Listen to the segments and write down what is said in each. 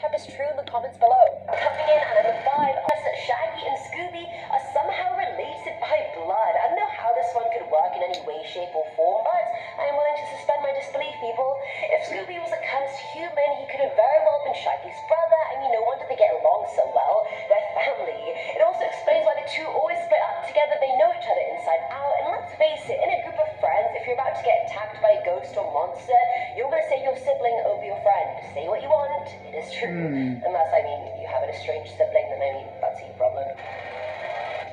type is true in the comments below. Coming in at number 5, Shaggy and Scooby are somehow related by blood. I don't know how this one could work in any way, shape or form, but I am willing to suspend my disbelief, people. If Scooby was a cursed human, he could have very well been Shaggy's brother. I mean, no wonder they get along so well. They're family. It also explains why the two always split up together. They know each other inside out, and let's face it, in a group of friends, if you're about to get attacked by a ghost or monster, you're going to say your sibling over your friend. Say what you want, it is true. Unless, I mean, you have an estranged sibling, then I mean, that's your problem.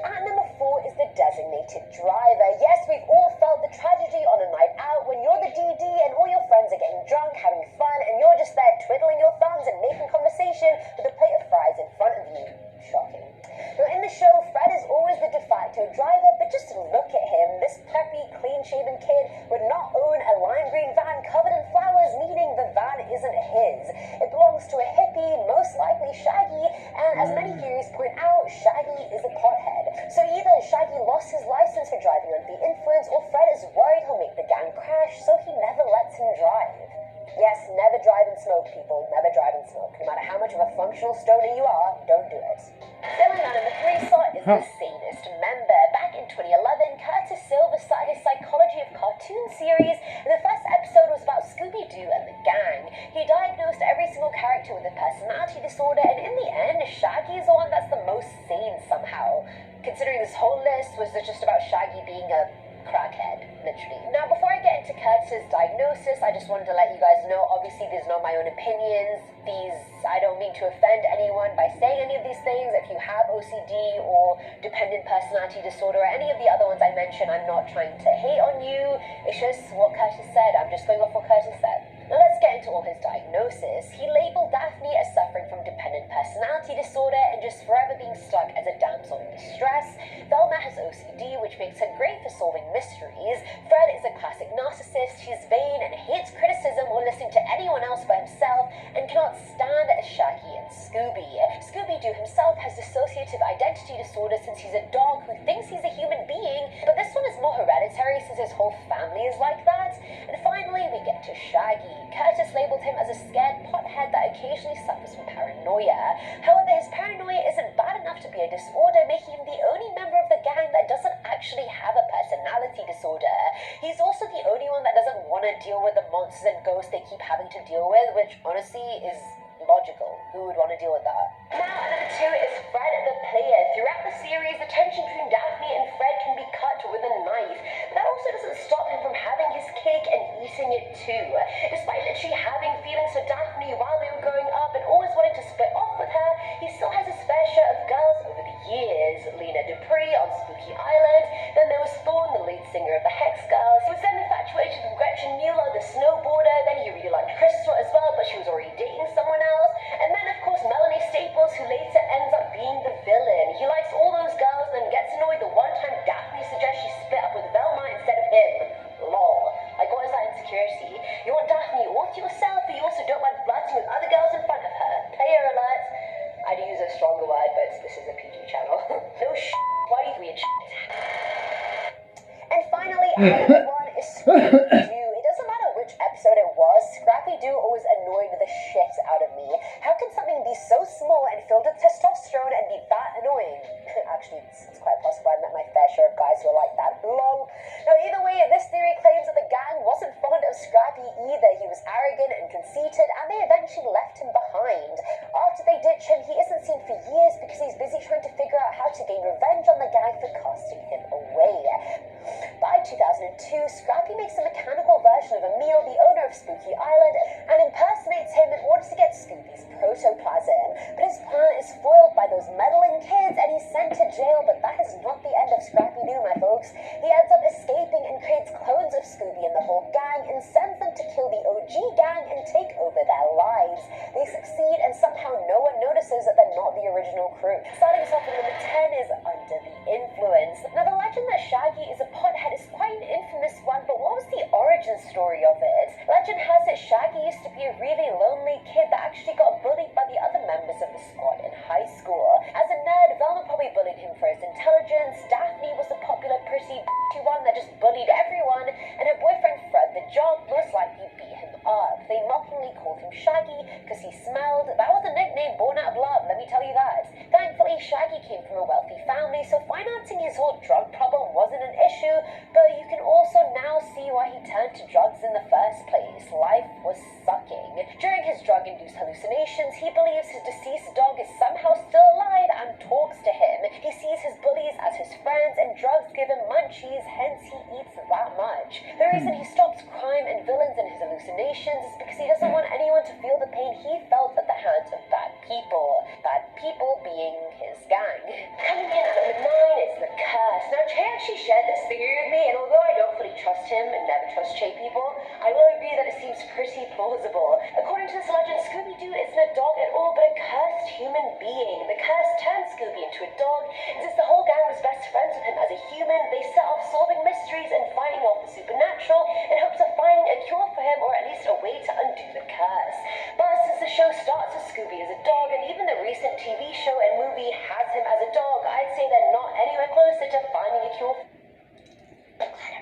At number 4 is the designated driver. Yes, we've all felt the tragedy on a night out when you're the DD and all your friends are getting drunk, having fun, and you're just there twiddling your thumbs and making conversation with a plate of fries in front of you. Shocking. Now, in the show, Fred is always the de facto driver, but just look at him. This preppy, clean-shaven kid would not own a lime green van covered in flowers, meaning the van isn't his. It belongs to a hippie, most likely Shaggy, and as many theories point out, Shaggy is a pothead. So either Shaggy lost his license for driving under the influence, or Fred is worried he'll make the gang crash, so he never lets him drive. Yes, never drive and smoke, people. Never drive and smoke. No matter how much of a functional stoner you are, don't do it. Filling on number 3 slot is the Sadist Member. Back in 2011, Curtis Silver started his Psychology of Cartoon series, and the first episode was about Scooby-Doo and the gang. He diagnosed every single character with a personality disorder, and in the end, Shaggy is the one that's the most sane somehow. Considering this whole list was just about Shaggy being a crackhead, literally. Now, before I get into Curtis's diagnosis, I just wanted to let you guys know, obviously these are not my own opinions. I don't mean to offend anyone by saying any of these things. If you have OCD or dependent personality disorder or any of the other ones I mentioned, I'm not trying to hate on you. It's just what Curtis said. I'm just going off what Curtis said. Now let's get into all his diagnosis. He labeled Daphne as suffering from dependent personality disorder and just forever being stuck as a damsel in distress. Velma has OCD, which makes her great for solving mysteries. Fred is a classic narcissist. He's vain and hates criticism or listening to anyone else but himself and cannot stand Shaggy and Scooby. Scooby-Doo himself has dissociative identity disorder since he's a dog who thinks he's a human being, but this one is more hereditary since his whole family is like that. And finally, we get to Shaggy. Curtis labeled him as a scared pothead that occasionally suffers from paranoia. However, his paranoia isn't bad enough to be a disorder, making him the only member of the gang that doesn't actually have a personality disorder. He's also the only one that doesn't want to deal with the monsters and ghosts they keep having to deal with, which honestly is logical. Who would want to deal with that? Now, at number 2 is Fred the Player. Throughout the series, the tension between Daphne and Fred can be cut with a knife, but that also doesn't stop him from having his cake and eating it too. Despite literally having feelings for Daphne while they were growing up and always wanting to split off with her, he still has his fair share of girls over the years. Lena Dupree on Spooky Island, then there was Thorne, the lead singer of the Hex Girls. He was then infatuated with Gretchen Mueller, the snowboarder, then he really liked Crystal as well, but she was already dating someone else. And then, of course, Melanie Staples, who later ends up being the villain. He likes all those girls and then gets annoyed the one time Daphne suggests she split up with Velma instead of him. Lol. Like, what is that insecurity? You want Daphne all to yourself, but you also don't mind flirting with other girls in front of her. Player alert. I'd use a stronger word, but this is a PG channel. No why do you weird And finally, another one is Scrappy-Doo. It doesn't matter which episode it was, Scrappy-Doo always annoyed the shit out of me. How can something be so small and filled with testosterone and be that annoying? Actually, it's quite possible. I've met my fair share of guys who are like that. Lol. Now, either way, this theory claims that the gang wasn't fond of Scrappy either. He was arrogant and conceited, and they eventually left him behind. After they ditch him, he isn't seen for years because he's busy trying to figure out how to gain revenge on the gang for casting him away. By 2002, Scrappy makes a mechanical version of Emil, the owner of Spooky Island, and impersonates him in order to get Scooby's protoplasm. But his plan is foiled by those meddling kids, and he's sent to jail, but that is not the end of Scrappy-Doo, my folks. He ends up escaping and creates clones of Scooby and the whole gang, and sends them to kill the OG gang and take over their lives. They succeed, and somehow no one notices that they're not the original crew. Starting us off at number 10 is Under the Influence. Now, the legend that Shaggy is a pothead is quite an infamous one, but what was the origin story of it? Legend has it Shaggy used to be a really lonely kid that actually got bullied by the other members of the squad in high school. As a nerd, Velma probably bullied him for his intelligence. Daphne was the popular pretty bitchy one that just bullied everyone, and her boyfriend Fred the jock most likely beat him up. They mockingly called him Shaggy because he smelled. That was a nickname he turned to drugs in the first place. Life was sucking. During his drug-induced hallucinations, he believes his deceased dog is somehow still alive and talks to him. He sees his bullies as his friends, and drugs give him munchies, hence he eats that much. The reason he stops crime and villains in his hallucinations is because he doesn't want anyone to feel the pain he felt at the hands of bad people. Bad people being his gang. Coming in at number 9 is The Curse. Now, Che actually shared this theory with me, and although I don't fully trust him and never trust Che people, I will agree that it seems pretty plausible. According to this legend, Scooby-Doo isn't a dog at all, but a cursed human being. The curse turned Scooby into a dog, and since the whole gang was best friends with him as a human, they set off solving mysteries and fighting off the supernatural in hopes of finding a cure for him, or at least a way to undo the curse. But since the show starts with Scooby as a dog, and even the recent TV show and movie has him as a dog, I'd say they're not anywhere closer to finding a cure for him.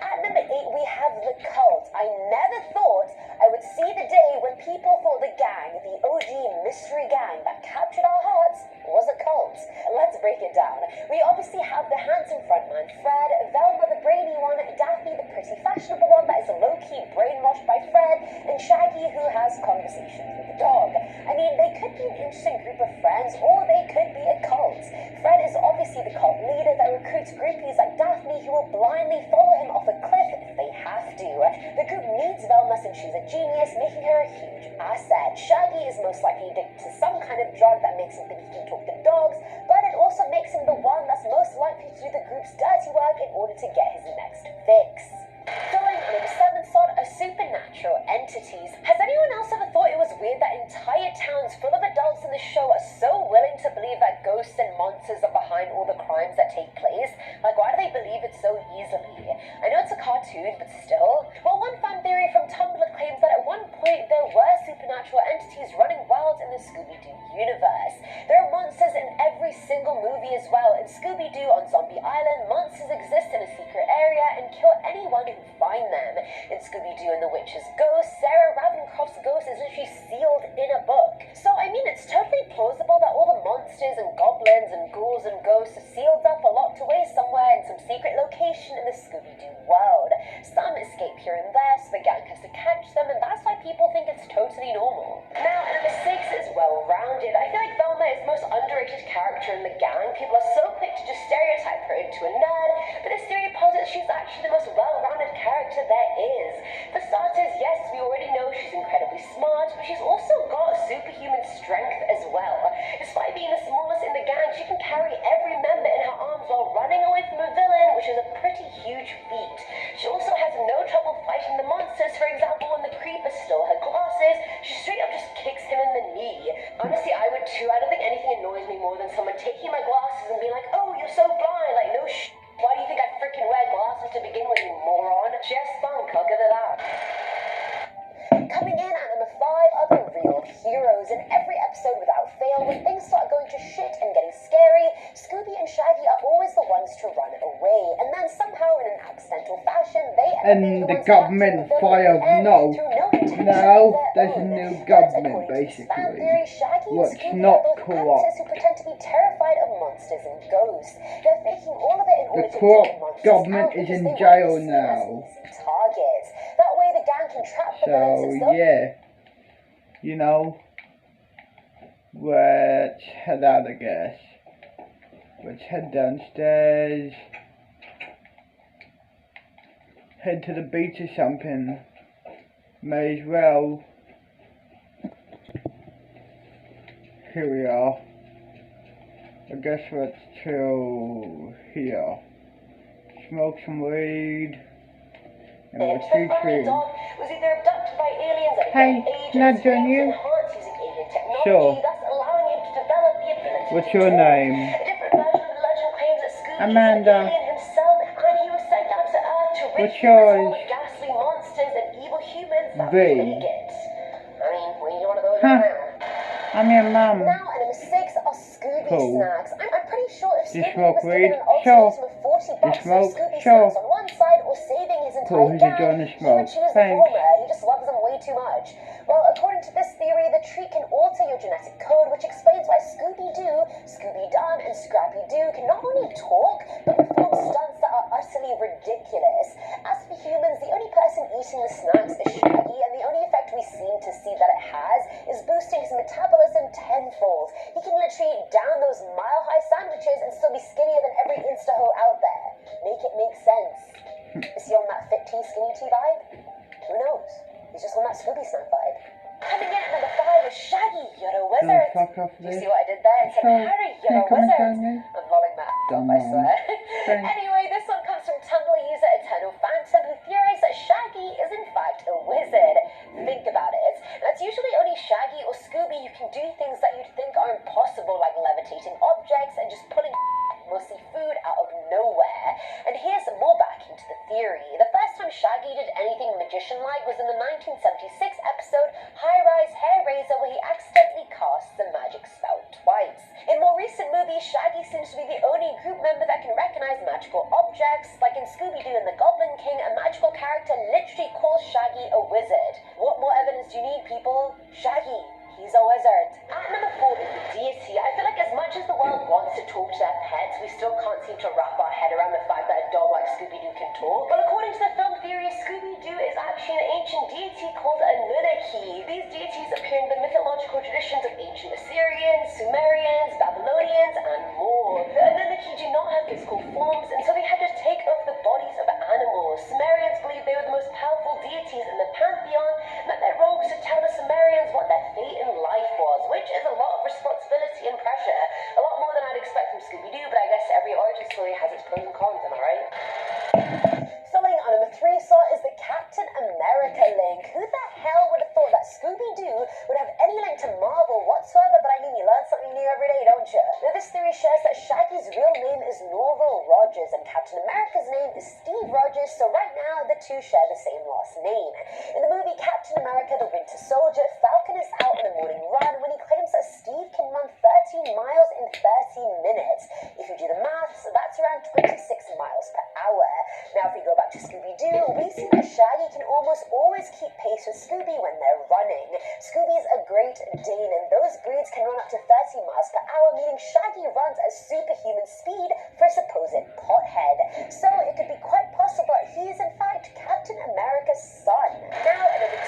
At number 8, we have The Cult. I never thought I would see the day when people thought the gang, the OG mystery gang that captured our hearts, was a cult. Let's break it down. We obviously have the handsome frontman Fred, Velma the brainy one, Daphne the pretty fashionable one that is low-key brainwashed by Fred, and Shaggy who has conversations with the dog. I mean, they could be an interesting group of friends, or they could be a cult. Fred is obviously the cult leader that recruits groupies like Daphne who will blindly follow him off a cliff if they have to. The group needs Velma since she's a genius, making her a huge asset. Shaggy is most likely addicted to some kind of drug that makes him think he can talk to dogs, but it also makes him the one that's most likely to do the group's dirty work in order to get his next fix. Going on number 7 slot are supernatural entities. Has anyone else ever thought it was weird that entire towns full of adults in the show are so willing to believe that ghosts and monsters are behind all the crimes that take place? Like, why do they believe it so easily? I know it's a cartoon, but still. Well, one fan theory from Tumblr claims that at one point there were supernatural entities running wild in the Scooby-Doo universe. There are monsters in every single movie as well. In Scooby-Doo on Zombie Island, monsters exist in a secret area and kill anyone who find them. In Scooby-Doo and the Witch's Ghost, Sarah Ravencroft's ghost is literally sealed in a book. So, I mean, it's totally plausible that all the monsters and goblins and ghouls and ghosts are sealed up or locked away somewhere in some secret location in the Scooby-Doo world. Some escape here and there, so the gang has to catch them, and that's why people think it's totally normal. Now, number 6 is well-rounded. I feel like Velma is the most underrated character in the gang. People are so quick to just stereotype her into a nerd, but this theory posits she's actually the most well-rounded character there is. For starters, yes, we already know she's incredibly smart, but she's also got superhuman strength as well. Despite being the smallest in the gang, she can carry every member in her arms while running away from a villain, which is a pretty huge feat. She also has no trouble fighting the monsters. For example, when the creeper stole her glasses, she straight up just kicks him in the knee. Honestly, I would too. I don't think anything annoys me more than someone taking my glasses and being like, oh, you're so blind. Like, no why do you think I freaking wear glasses to begin with, you moron? She has spunk, I'll give her that. Coming in at number 5 are the real heroes. In every episode without fail, when things start going to shit and getting scary, Scooby and Shaggy are always the ones to run away. And then somehow, in an accidental fashion, they end up being the government files no, there's a new government basically. What's not corrupt. Who pretend to be terrified of monsters and ghosts. They're faking all of it in order The to corrupt get monsters government out is because in they jail want to see now. us as easy targets. That way the gang can trap the villains So themselves. yeah, you know, let's head out, I guess. Let's head downstairs. Head to the beach or something. May as well. Here we are. I guess let's chill here. Smoke some weed. And let's see tree. Hey, can I join you? Sure. What's your name? Amanda. What's yours? B. Huh. I'm your mum. Now, and number 6 are Scooby Cool. snacks. I'm pretty sure if You Scooby smoke was given weed? an Sure. ultimatum of 40 You bucks for smoke? Scooby Sure. snacks on one side or saving his Cool, entire he's enjoying gang, the he smoke. would choose the Thanks. former. He just loves them way too much. Well, according to this theory, the treat can alter your genetic code, which explains why Scooby-Doo, Scooby-Dum, and Scrappy-Doo can not only talk, but perform stunts that are utterly ridiculous. As for humans, the only person eating the snacks is Shaggy, and the only effect we seem to see that it has is boosting his metabolism tenfold. He can literally down those mile-high sandwiches and still be skinnier than every Insta-ho out there. Make it make sense. Is he on that fit tea, skinny tea vibe? Who knows? He's just on that Scooby snack vibe. Coming in at number 5 is Shaggy, you're a wizard. Do you see what I did there? It said, Harry, you're a wizard. I'm lolling that, I swear. Anyway, this one comes from Tumblr user Eternal Phantom, who theorized that Shaggy is in fact a wizard. Think about it. Now, it's usually only Shaggy or Scooby who can do things that you'd think are impossible, like levitating objects and just pulling mostly food out of nowhere. And here's more backing to the theory. The first time Shaggy did anything magician-like was in the 1976 episode High Rise Hair Raiser, where he accidentally casts a magic spell twice. In more recent movies, Shaggy seems to be the only group member that can recognize magical objects. Like in Scooby-Doo and the Goblin King, a magical character literally calls Shaggy a wizard. What more evidence do you need, people? Shaggy, he's a wizard. At number 4 is the deity. I feel like as much as the world wants to talk to their pets, we still can't seem to wrap our head around the fact that a dog like Scooby-Doo can talk. Well, according to the film theory, Scooby-Doo is actually an ancient deity called a Anunnaki. These deities appear in the mythological traditions of ancient Assyrians, Sumerians, Babylonians, and more. The Anunnaki do not have physical forms, and so they had to take over the bodies of animals. Sumerians believed they were the most powerful deities in the pantheon, and that their role was to tell the Sumerians what their fate in life was, which is a lot of responsibility and pressure. A lot more than I'd expect from Scooby-Doo, but I guess every origin story has its pros and cons, am I right? Filling on number 3 slot is the Captain America link. Who the hell would have thought that Scooby-Doo would have any link to Marvel whatsoever? But I mean, you learn something new every day, don't you? Now, this theory shares that Shaggy's real name is Norval Rogers, and Captain America's name is Steve Rogers, so right now the two share the same last name. In the movie Captain America the Winter Soldier, Falcon is out on a morning run when he claims that Steve can run 13 miles in 30 minutes. If you do the maths, that's around 26 miles per hour. Now, if we go back to Scooby-Doo, we see that Shaggy can almost always keep pace with Scooby when they're running. Scooby is a Great Dane, and those breeds can run up to 30 miles per hour, meaning Shaggy runs at superhuman speed for a supposed pothead. So it could be quite possible that he is in fact Captain America's son. Now, number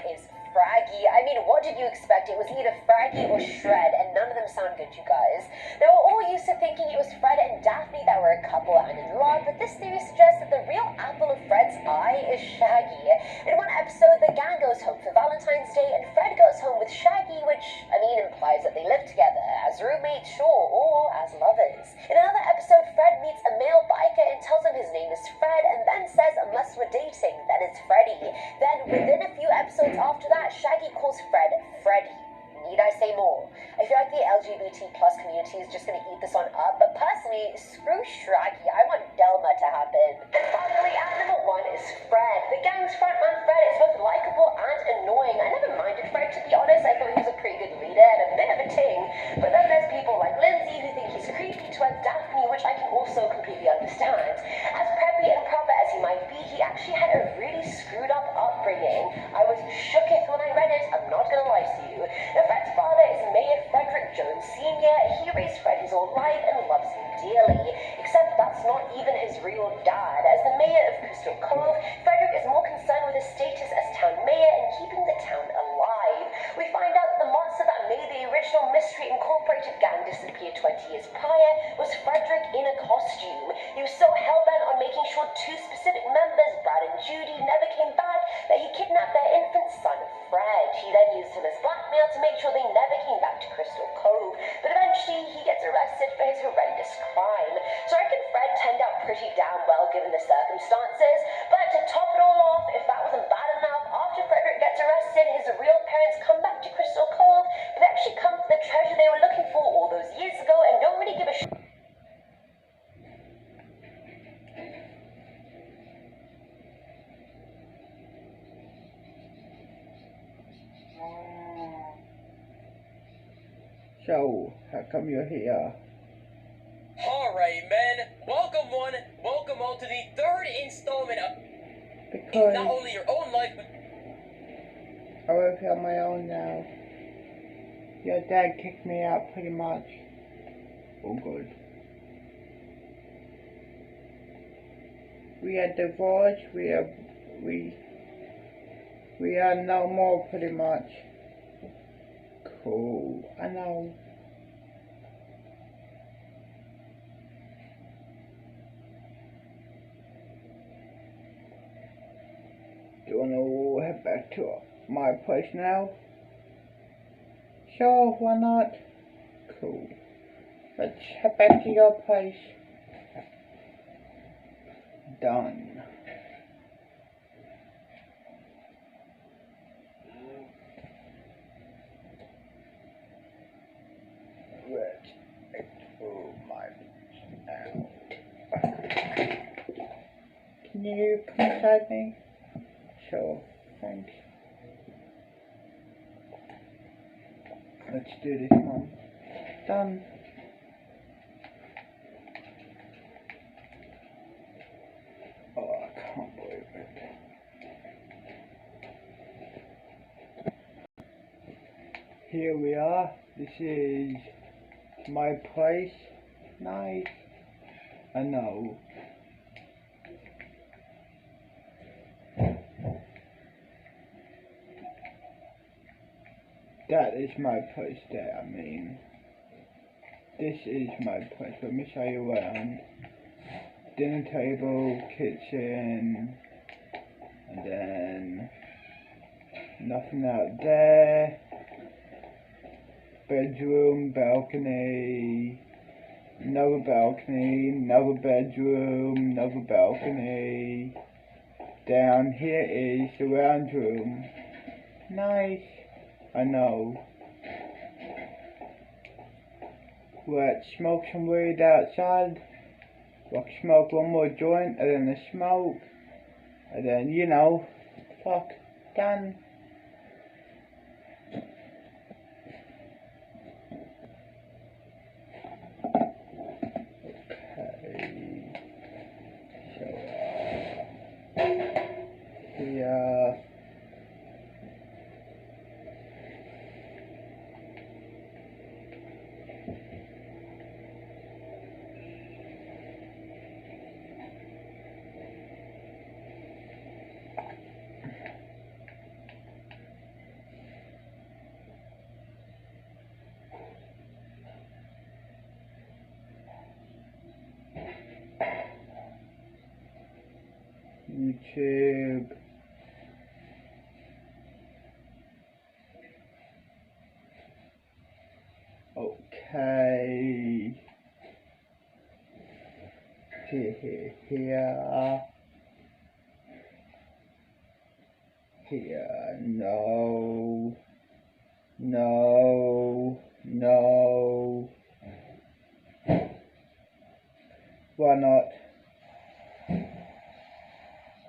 2 is Fraggy. I mean, what did you expect? It was either Fraggy or Shred, and none of them sound good, you guys. Now, we're all used to thinking it was Fred and Daphne that were a couple and in love, but this theory suggests that the real apple of Fred's eye is Shaggy. In one episode, the gang goes home for Valentine's Day, and Fred goes home with Shaggy, which, I mean, implies that they live together, as roommates, sure, or as lovers. In another episode, Fred meets a male biker and tells him his name is Fred, and then says, unless we're dating, then it's Freddy. Then, within a few episodes after that, Shaggy calls Fred Freddy. Need I say more? I feel like the LGBT plus community is just going to eat this one up, but personally, screw Shaggy. I want Delma to happen. And finally, at number 1 is Fred. The gang's frontman Fred is both likable and annoying. I never minded Fred, to be honest. I thought he was a pretty good leader and a bit of a ting. But then there's people like Lindsay who think he's creepy towards Daphne, which I can also completely understand. As preppy and proper as he might be, he actually had a really screwed up upbringing. I was shooketh when I read it, I'm not going to lie to you. Now, Fred's father is Mayor Frederick Jones Sr. He raised Fred his whole life and loves him dearly. Except that's not even his real dad. As the mayor of Crystal Cove, Frederick is more concerned with his status as town mayor and keeping the town alive. We find out that the monster that made the original Mystery Incorporated gang disappear 20 years prior was Frederick in a costume. He was so hell-bent on making sure 2 specific members, Brad and Judy, never came back that he kidnapped their infant son, Fred. He then used him as blackmail to make sure they never came back to Crystal Cove. But eventually, he gets arrested for his horrendous crime. So I reckon Fred turned out pretty damn well given the circumstances. But to top it all off, if that wasn't bad enough, after Frederick gets arrested, his real parents come back to Crystal Cove, but they actually come for the treasure they were looking for all those years ago and don't really give a shit. So, how come you're here? Alright, men. Welcome one, welcome all to the 3rd installment of Because not only your own life, but I work on my own now. Your dad kicked me out pretty much. Oh good. We are divorced, we are no more pretty much. Cool, I know. Do you wanna head back to my place now? Sure, why not? Cool. Let's head back to your place. Done. Let's through my now. Can you come inside me? Sure, thanks. Let's do this one. Done. Oh, I can't believe it. Here we are. This is my place. Nice. I know. That is my place there, I mean. This is my place. Let me show you around. Dinner table, kitchen, and then nothing out there. Bedroom, balcony, another balcony, another bedroom, another balcony. Down here is the lounge room. Nice. I know. Let's smoke some weed outside. Let's smoke one more joint, and then the smoke, and then, you know, fuck, done. Okay, so, here. YouTube. Okay. Here. No. No. No. Why not?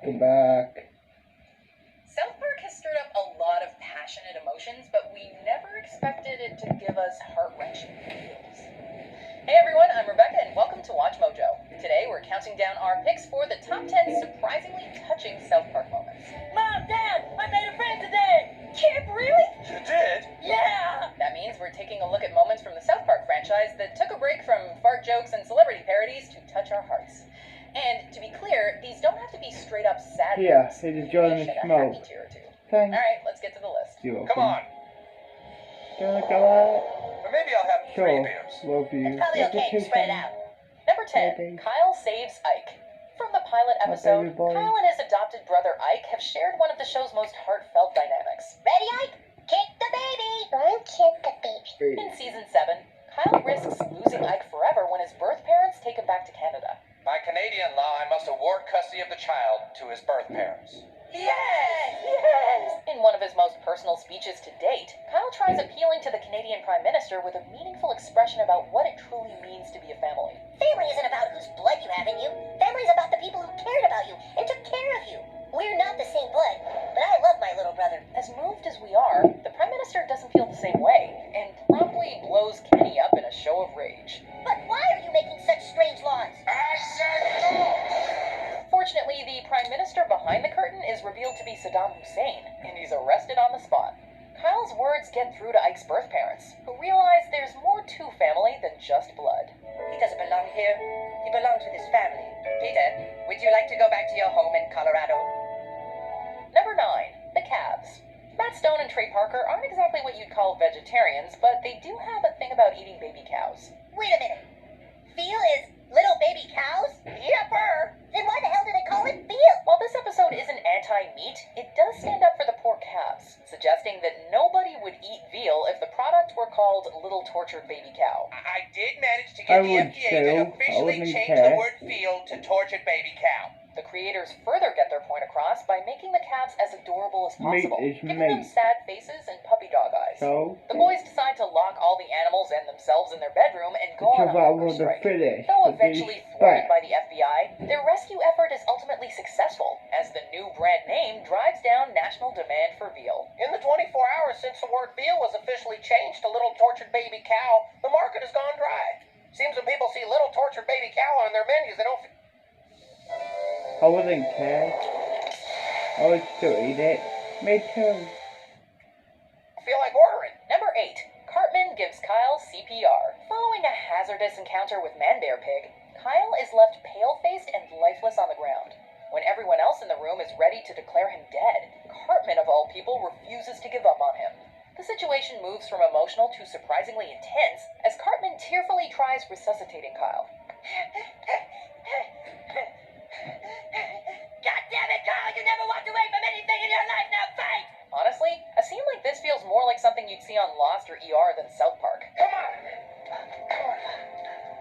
Go back. South Park has stirred up a lot of passionate emotions, but we never expected it to give us heart-wrenching feels. Hey everyone, I'm Rebecca and welcome to Watch Mojo. Today we're counting down our picks for the top 10 surprisingly touching South Park moments. Mom, Dad, I made a friend today! Kid, really? You did? Yeah! That means we're taking a look at moments from the South Park franchise that took a break from fart jokes and celebrity parodies to touch our hearts. And to be clear, these don't have to be straight up sad Yeah, moments. it is joining the smoke. A happy tear or two. Thanks. Alright, let's get to the list. You're Come on. Do you want to go out? Or maybe I'll have Sure. 3 beers. Love you. Probably Love you okay, too, spread it son. out. Number 10, Okay. Kyle saves Ike. From the pilot My episode, baby boy. Kyle and his adopted brother Ike have shared one of the show's most heartfelt dynamics. Ready, Ike? Kick the baby! Don't kick the baby. In season 7, Kyle risks losing Ike forever when his birth parents take him back to Canada. By Canadian law, I must award custody of the child to his birth parents. Yes! Yes! In one of his most personal speeches to date, Kyle tries appealing to the Canadian Prime Minister with a meaningful expression about what it truly means to be a family. Family isn't about whose blood you have in you. Family is about the people who cared about you and took care of you. We're not the same blood, but I love my little brother. As moved as we are, the Prime Minister doesn't feel the same way, and promptly blows Kenny up in a show of rage. But why are you making such strange laws? I said no! Fortunately, the Prime Minister behind the curtain is revealed to be Saddam Hussein, and he's arrested on the spot. Kyle's words get through to Ike's birth parents, who realize there's more to family than just blood. He doesn't belong here. He belongs with his family. Peter, would you like to go back to your home in Colorado? Number 9. The Calves. Matt Stone and Trey Parker aren't exactly what you'd call vegetarians, but they do have a thing about eating baby cows. Wait a minute. Veal is little baby cows? Yepper! Then why the hell do they call it veal? While this episode isn't anti-meat, it does stand up for the poor calves, suggesting that nobody would eat veal if the product were called Little Tortured Baby Cow. I did manage to I get the would FDA too. to I officially wouldn't change care. the word veal to tortured baby cow. The creators further get their point across by making the calves as adorable as Meat possible, is giving them meat. sad faces and puppy dog eyes. So, The boys decide to lock all the animals and themselves in their bedroom and go on a survival hunger of the strike. fittest. Though with eventually respect. thwarted by the FBI, their rescue effort is ultimately successful, as the new brand name drives down national demand for veal. In the 24 hours since the word veal was officially changed to little tortured baby cow, the market has gone dry. Seems when people see little tortured baby cow on their menus, they don't I wouldn't care. I would still eat it. Me too. feel like ordering. Number 8. Cartman gives Kyle CPR. Following a hazardous encounter with Man-Bear Pig, Kyle is left pale-faced and lifeless on the ground. When everyone else in the room is ready to declare him dead, Cartman, of all people, refuses to give up on him. The situation moves from emotional to surprisingly intense as Cartman tearfully tries resuscitating Kyle. God damn it, Kyle! You never walked away from anything in your life. Now fight! Honestly, a scene like this feels more like something you'd see on Lost or ER than South Park. Come on.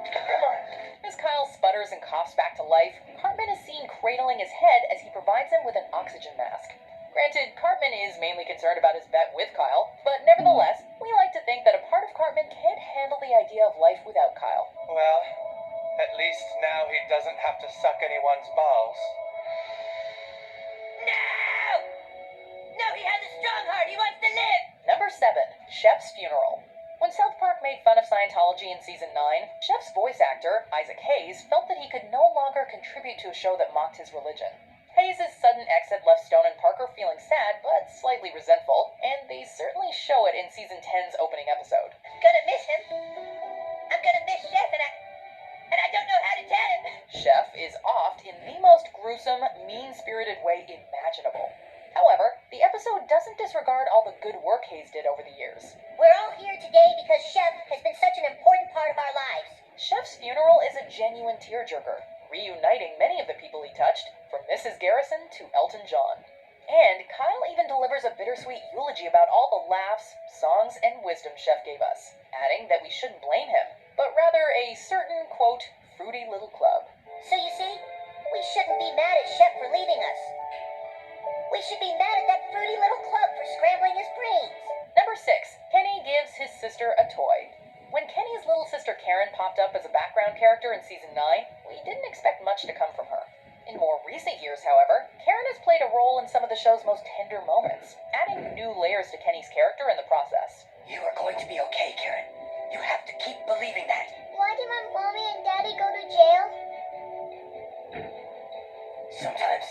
Come on. As Kyle sputters and coughs back to life, Cartman is seen cradling his head as he provides him with an oxygen mask. Granted, Cartman is mainly concerned about his bet with Kyle, but nevertheless, we like to think that a part of Cartman can't handle the idea of life without Kyle. Well, at least now he doesn't have to suck anyone's balls. No! No, he has a strong heart. He wants to live. Number 7. Chef's Funeral. When South Park made fun of Scientology in Season 9, Chef's voice actor, Isaac Hayes, felt that he could no longer contribute to a show that mocked his religion. Hayes' sudden exit left Stone and Parker feeling sad, but slightly resentful, and they certainly show it in Season 10's opening episode. Gonna miss him. I'm gonna miss Chef, and I don't know how to tell him. Chef is offed in the most gruesome, mean-spirited way imaginable. However, the episode doesn't disregard all the good work Hayes did over the years. We're all here today because Chef has been such an important part of our lives. Chef's Funeral is a genuine tearjerker, reuniting many of the people he touched, from Mrs. Garrison to Elton John. And Kyle even delivers a bittersweet eulogy about all the laughs, songs, and wisdom Chef gave us, adding that we shouldn't blame him, but rather a certain, quote, fruity little club. So you see, we shouldn't be mad at Chef for leaving us. We should be mad at that fruity little club for scrambling his brains. Number 6. Kenny gives his sister a toy. When Kenny's little sister Karen popped up as a background character in Season 9, we didn't expect much to come from her. In more recent years, however, Karen has played a role in some of the show's most tender moments, adding new layers to Kenny's character in the process. You are going to be okay, Karen. You have to keep believing that. Why did my mommy and daddy go to jail? Sometimes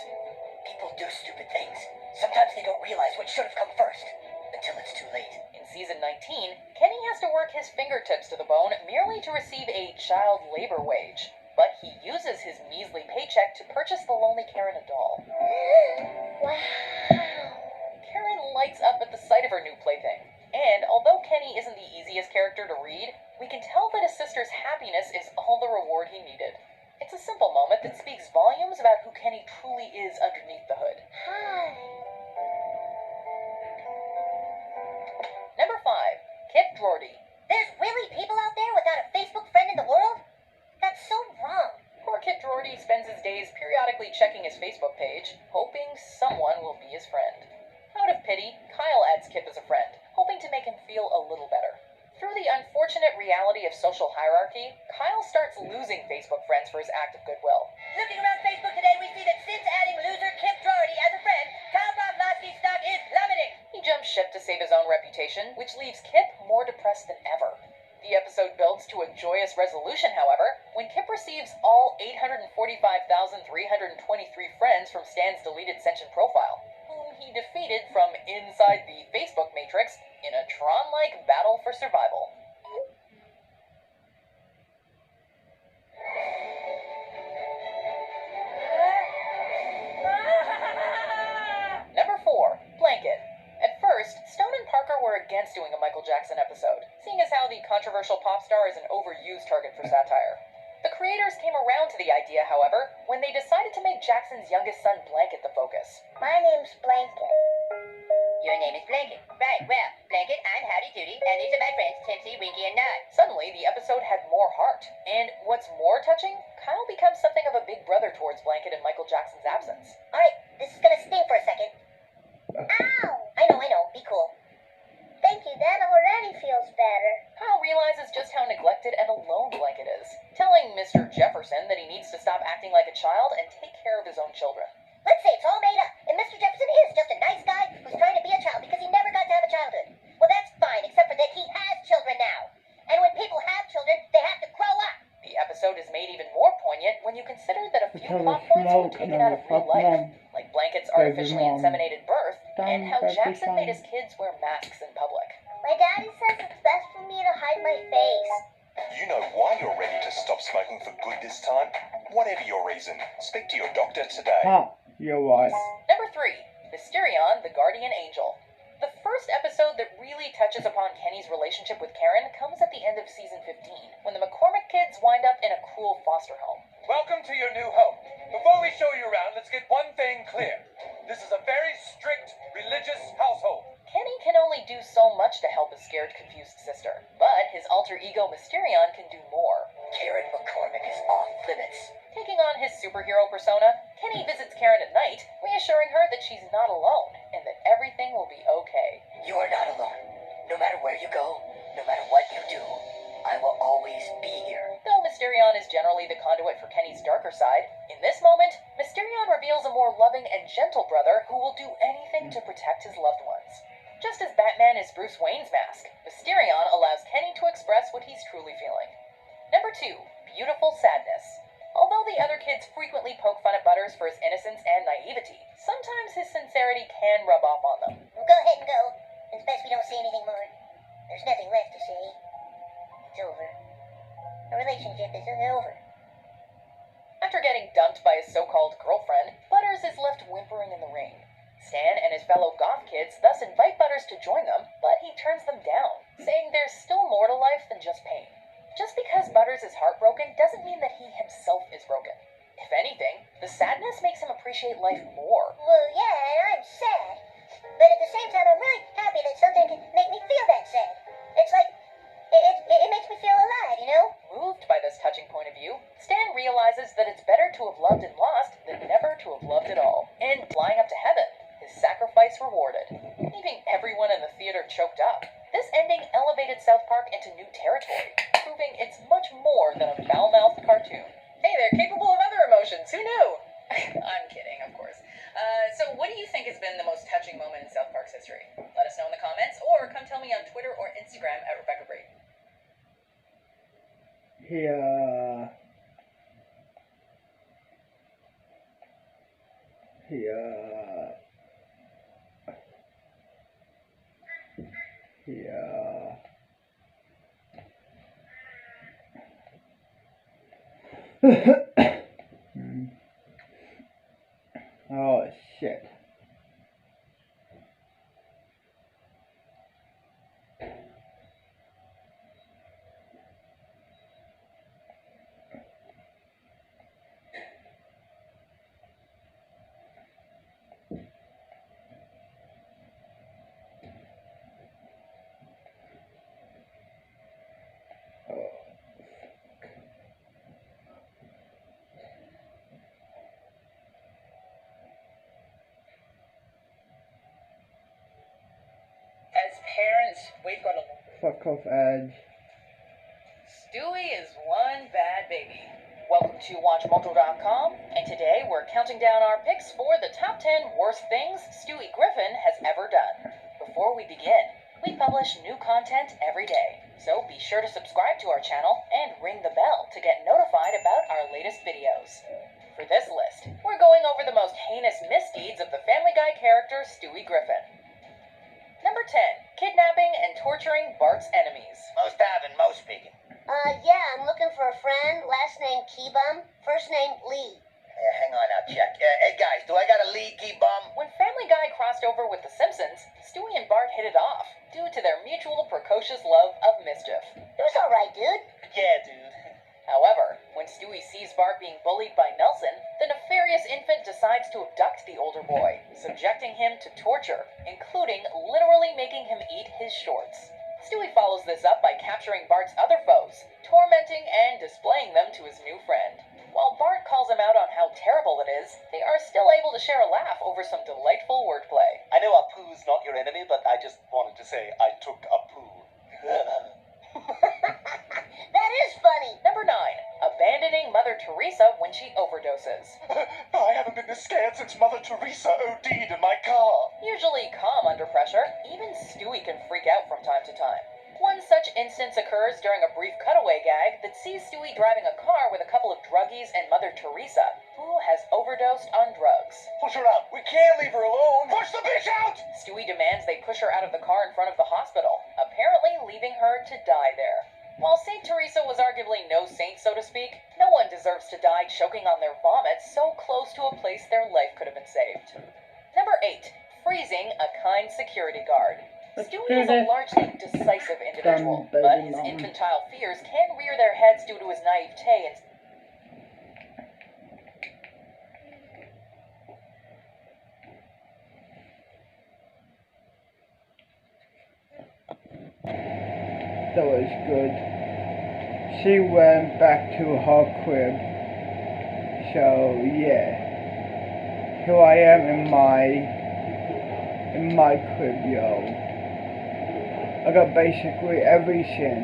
people do stupid things. Sometimes they don't realize what should have come first until it's too late. In Season 19, Kenny has to work his fingertips to the bone merely to receive a child labor wage. But he uses his measly paycheck to purchase the lonely Karen a doll. Wow. Karen lights up at the sight of her new plaything. And although Kenny isn't the easiest character to read, we can tell that his sister's happiness is all the reward he needed. It's a simple moment that speaks volumes about who Kenny truly is underneath the hood. Hi. Number 5. Kip Drordy. There's really people out there without a Facebook friend in the world? That's so wrong. Poor Kip Drordy spends his days periodically checking his Facebook page, hoping someone will be his friend. Out of pity, Kyle adds Kip as a friend, hoping to make him feel a little better. Through the unfortunate reality of social hierarchy, Kyle starts losing Facebook friends for his act of goodwill. Looking around Facebook today, we see that since adding loser Kip Doherty as a friend, Kyle Broflovski's stock is plummeting. He jumps ship to save his own reputation, which leaves Kip more depressed than ever. The episode builds to a joyous resolution, however, when Kip receives all 845,323 friends from Stan's deleted Sentient profile, whom he defeated from inside the Facebook matrix in a Tron-like battle for survival. Number 4, Blanket. At first, Stone and Parker were against doing a Michael Jackson episode, seeing as how the controversial pop star is an overused target for satire. The creators came around to the idea, however, when they decided to make Jackson's youngest son Blanket the focus. My name's Blanket. Your name is Blanket. Right, well, Blanket, I'm Howdy Doody, and these are my friends Tipsy, Winky, and Nut. Suddenly, the episode had more heart, and what's more touching, Kyle becomes something of a big brother towards Blanket in Michael Jackson's absence. Alright, this is gonna sting for a second. Ow! I know, be cool. Thank you, that already feels better. Kyle realizes just how neglected and alone Blanket is, telling Mr. Jefferson that he needs to stop acting like a child and take care of his own children. Let's say it's all made up, and Mr. Jefferson is just a nice guy who's trying to be a child because he never got to have a childhood. Well, that's fine, except for that he has children now. And when people have children, they have to grow up. The episode is made even more poignant when you consider that a few plot points were taken out of real life, like Blanket's artificially inseminated birth, and how Jackson made his kids wear masks in public. My daddy says it's best for me to hide my face. You know why you're ready to stop smoking for good this time? Whatever your reason, speak to your doctor today. You're right. Number 3, Mysterion, the Guardian Angel. The first episode that really touches upon Kenny's relationship with Karen comes at the end of season 15, when the McCormick kids wind up in a cruel foster home. Welcome to your new home. Before we show you around, let's get one thing clear. This is a very strict religious household. Kenny can only do so much to help his scared, confused sister, but his alter ego Mysterion can do more. Karen McCormick is off limits. Taking on his superhero persona, Kenny visits Karen at night, reassuring her that she's not alone and that everything will be okay. You are not alone. No matter where you go, no matter what you do, I will always be here. Though Mysterion is generally the conduit for Kenny's darker side, in this moment, Mysterion reveals a more loving and gentle brother who will do anything to protect his loved ones. Just as Batman is Bruce Wayne's mask, Mysterion allows Kenny to express what he's truly feeling. Number 2, Beautiful Sadness. Although the other kids frequently poke fun at Butters for his innocence and naivety, sometimes his sincerity can rub off on them. Well, go ahead and go. It's best we don't say anything more. There's nothing left to say. It's over. Our relationship is over. After getting dumped by his so-called girlfriend, Butters is left whimpering in the rain. Stan and his fellow goth kids thus invite Butters to join them, but he turns them down, saying there's still more to life than just pain. Just because Butters is heartbroken doesn't mean that he himself is broken. If anything, the sadness makes him appreciate life more. Well, yeah, I'm sad. But at the same time, I'm really happy that something can make me feel that sad. It's like, it makes me feel alive, you know? Moved by this touching point of view, Stan realizes that it's better to have loved and lost than never to have loved at all. And flying up to heaven, his sacrifice rewarded, leaving everyone in the theater choked up. This ending elevated South Park into new territory, proving it's much more than a foul-mouthed cartoon. Hey, they're capable of other emotions. Who knew? I'm kidding, of course. So what do you think has been the most touching moment in South Park's history? Let us know in the comments, or come tell me on Twitter or Instagram at Rebecca Brayton. Yeah. Oh shit. As parents, we've got a... Fuck off, Edge. Stewie is one bad baby. Welcome to WatchMojo.com, and today we're counting down our picks for the top 10 worst things Stewie Griffin has ever done. Before we begin, we publish new content every day. So be sure to subscribe to our channel and ring the bell to get notified about our latest videos. For this list, we're going over the most heinous misdeeds of the Family Guy character Stewie Griffin. Number 10. Kidnapping and torturing Bart's enemies. Most having, most speaking. Yeah, I'm looking for a friend. Last name Keybum, first name Lee. Hang on, I'll check. Hey, guys, do I got a leaky bum? When Family Guy crossed over with The Simpsons, Stewie and Bart hit it off due to their mutual precocious love of mischief. It was alright, dude. Yeah, dude. However, when Stewie sees Bart being bullied by Nelson, the nefarious infant decides to abduct the older boy, subjecting him to torture, including literally making him eat his shorts. Stewie follows this up by capturing Bart's other foes, tormenting and displaying them to his new friend. While Bart calls him out on how terrible it is, they are still able to share a laugh over some delightful wordplay. I know a poo's not your enemy, but I just wanted to say I took a poo. That is funny. Number 9. Abandoning Mother Teresa when she overdoses. I haven't been this scared since Mother Teresa OD'd in my car. Usually calm under pressure, even Stewie can freak out from time to time. One such instance occurs during a brief cutaway gag that sees Stewie driving a car with a couple of druggies and Mother Teresa, who has overdosed on drugs. Push her out. We can't leave her alone. Push the bitch out! Stewie demands they push her out of the car in front of the hospital, apparently leaving her to die there. While St. Teresa was arguably no saint, so to speak, no one deserves to die choking on their vomit so close to a place their life could have been saved. Number 8. Freezing a kind security guard. Stewie is a largely decisive individual, but his infantile fears can rear their heads due to his naivete and that was good. She went back to her crib. So yeah. Here I am in my crib, yo. I got basically everything.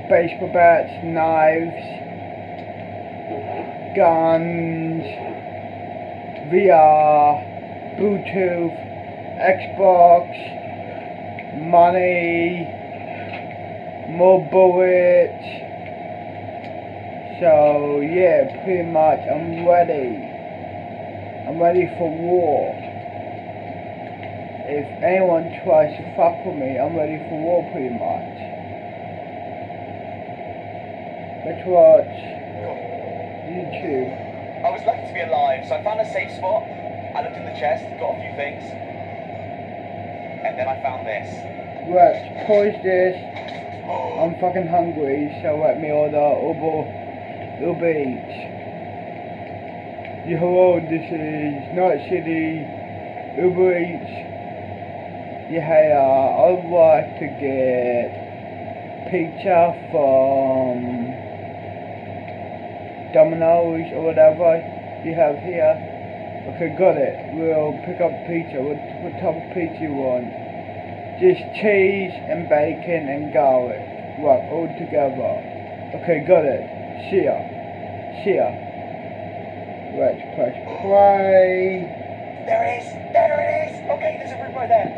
Baseball bats, knives, guns, VR, Bluetooth, Xbox, money, more bullets. So yeah, pretty much I'm ready. I'm ready for war. If anyone tries to fuck with me, I'm ready for war pretty much. Let's watch YouTube. I was lucky to be alive, so I found a safe spot. I looked in the chest, got a few things. And then I found this. Right, pause this. I'm fucking hungry, so let me order Uber Eats. Yo, hello, this is Night City Uber Eats. Yeah, I'd like to get pizza from Domino's or whatever you have here. Okay, got it. We'll pick up pizza. What type of pizza you want? Just cheese and bacon and garlic. Right, all together. Okay, got it. See ya. Let's press play. There it is! There it is! Okay, there's a room right there.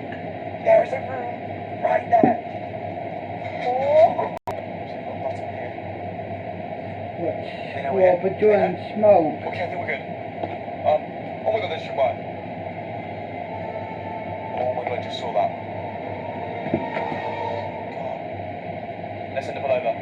There's a room right there. Oh! What we're doing smoke. Okay, I think we're good. Oh my god, there's your bar. Oh my god, I just saw that. God. Let's end up all over.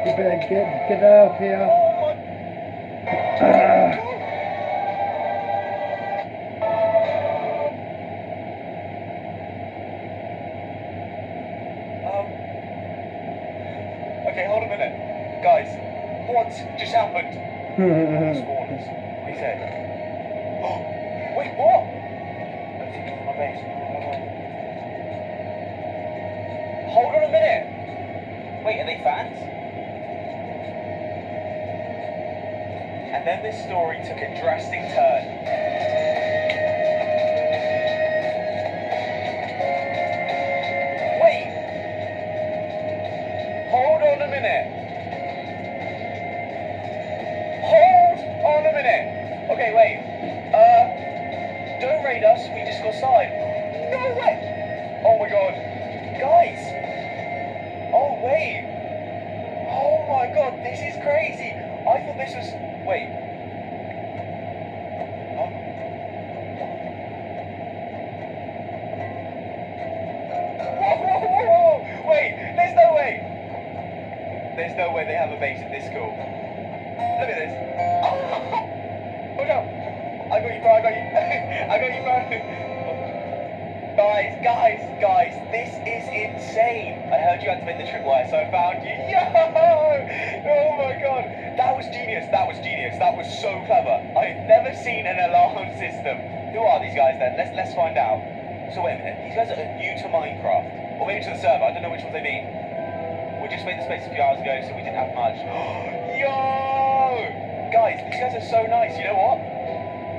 You better get up here. Okay, hold a minute. Guys, what just happened? Spawners. What he said. Oh, wait, what? I think it's my base. Hold on a minute. Wait, are they fans? And then this story took a drastic turn. Wait. Hold on a minute. Hold on a minute. Okay, wait. Don't raid us. We just got started. No way. Oh my god. Guys. Oh, wait. Oh my god, this is crazy. I thought this was... Wait. Huh? Whoa. Wait, there's no way. There's no way they have a base at this school. Look at this. Oh no. I got you, bro. I got you. I got you, bro. Guys, this is insane. I heard you activate the tripwire, so I found you. Yo! Oh my god. That was genius. That was so clever. I've never seen an alarm system. Who are these guys then? Let's find out. So wait a minute. These guys are new to Minecraft. Or maybe to the server. I don't know which one they mean. We just made the space a few hours ago, so we didn't have much. Yo! Guys, these guys are so nice. You know what?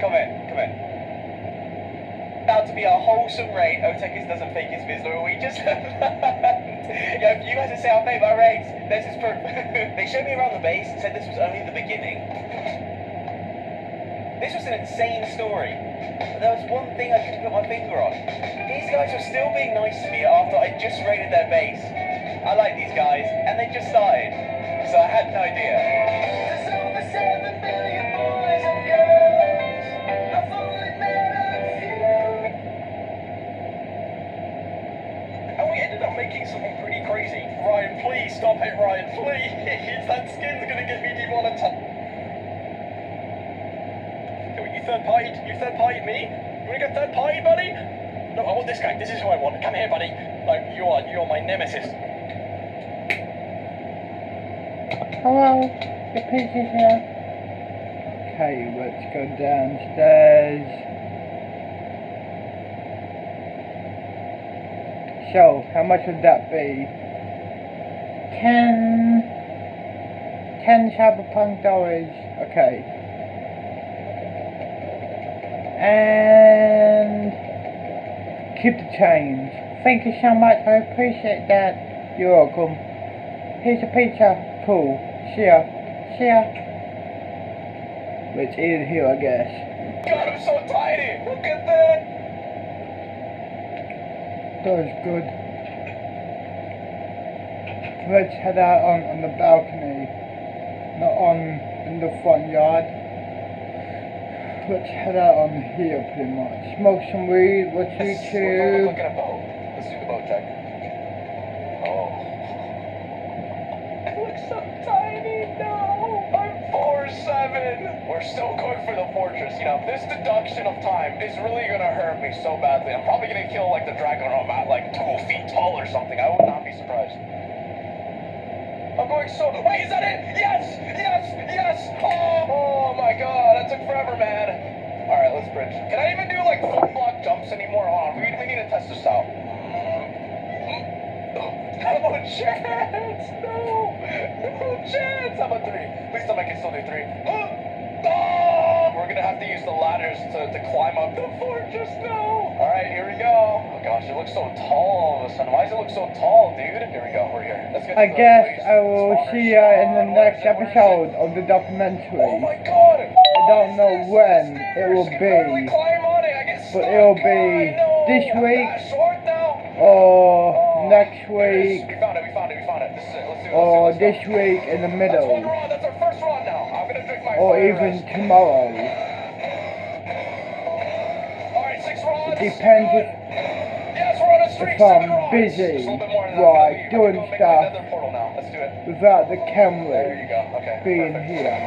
Come in. About to be a wholesome raid. Otekis doesn't fake his Vizsla. We just Yo, you guys are saying I made my raids. This is proof. They showed me around the base and said this was only the beginning. This was an insane story. But there was one thing I couldn't put my finger on. These guys were still being nice to me after I just raided their base. I like these guys, and they just started. So I had no idea. Making something pretty crazy. Ryan, please stop it, Ryan, please. That skin's gonna get me demonetized. You third partied me? You wanna get third partied, buddy? No, I want this guy. This is who I want. Come here, buddy. Like, you're my nemesis. Hello, the pieces here. Okay, let's go downstairs. So, how much would that be? 10 cyberpunk dollars. Okay. And keep the change. Thank you so much. I appreciate that. You're welcome. Here's a pizza. Cool. See ya. Let's eat it here, I guess. God, I'm so tiny. Look at that. That was good. Let's head out on the balcony, not in the front yard. Let's head out on here pretty much. Smoke some weed, watch YouTube. Look at a boat. Let's do the boat check. Oh. I look so tiny. No. I'm 4'7". We're still going for the fortress. You know, this deduction of time is really gonna hurt me so badly. I'm probably gonna kill like the dragon when I'm at like 2 feet tall or something. I would not be surprised. I'm going so... Wait, is that it? Yes! Oh my god, that took forever, man. Alright, let's bridge. Can I even do like block jumps anymore? Hold on, we need to test this out. No chance! No chance! How about 3? Please tell me I can still do 3. We're gonna have to use the ladders to climb up the fortress. No! Alright, here we go. Oh gosh, it looks so tall all of a sudden. Why does it look so tall, dude? Here we go, we're here. Let's get I guess I will see you in the next episode of the documentary. Oh my god! I don't know when it will be, but it will be this week or next week We found it. This is it. Let's do it. or this week in the middle That's our first run now. I'm gonna drink my or fire even ice. tomorrow. Alright, 6 rods. It depends Yes, we're on a streak. if I'm 7 rods. busy, Just a little bit more than right, that. doing Go make stuff my nether portal now. Let's do it. without the There camera you go. Okay. being perfect. here.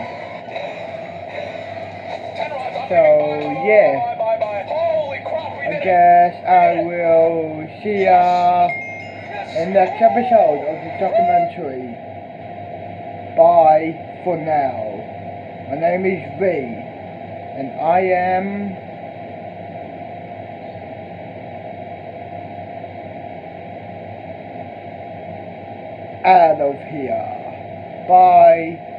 10 rods. I'm So, leaving. yeah. Bye. Holy crap, we I did it. guess I will see ya in the next episode of the documentary. Bye for now. My name is V, and I am out of here. Bye.